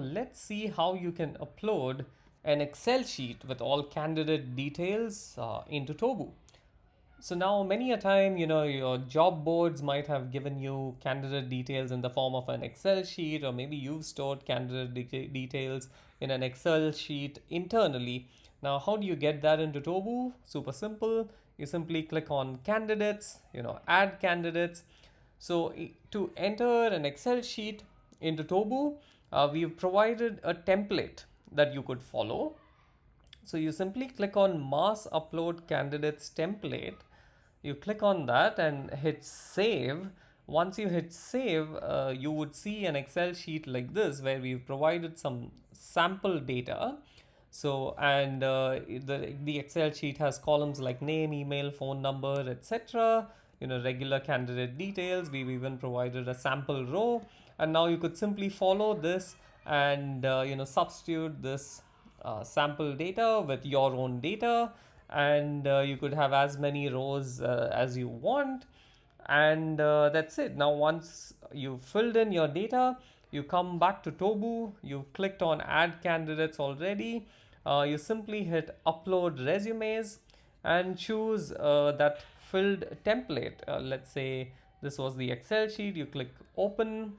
Let's see how you can upload an Excel sheet with all candidate details into Tobu. So now many a time, your job boards might have given you candidate details in the form of an Excel sheet, or maybe you've stored candidate details in an Excel sheet internally. Now, how do you get that into Tobu? Super simple. You simply click on candidates, add candidates. So to enter an Excel sheet into Tobu, we've provided a template that you could follow. So you simply click on mass upload candidates template. You click on that and hit save. Once you hit save, you would see an Excel sheet like this where we've provided some sample data. So, and the Excel sheet has columns like name, email, phone number, etc. Regular candidate details. We've even provided a sample row, and now you could simply follow this and substitute this sample data with your own data, and you could have as many rows as you want, and that's it. Now once you've filled in your data, you come back to Tobu, you've clicked on add candidates already, you simply hit upload resumes and choose that filled template. Let's say this was the Excel sheet. You click open,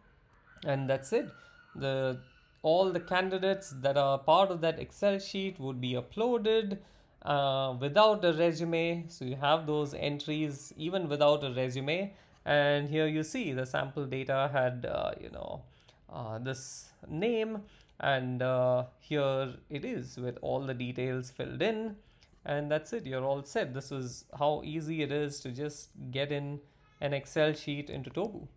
and that's it. The All the candidates that are part of that Excel sheet would be uploaded without a resume. So you have those entries even without a resume. And here you see the sample data had this name, and here it is with all the details filled in, and that's it. You're all set. This is how easy it is to just get in an Excel sheet into Tobu.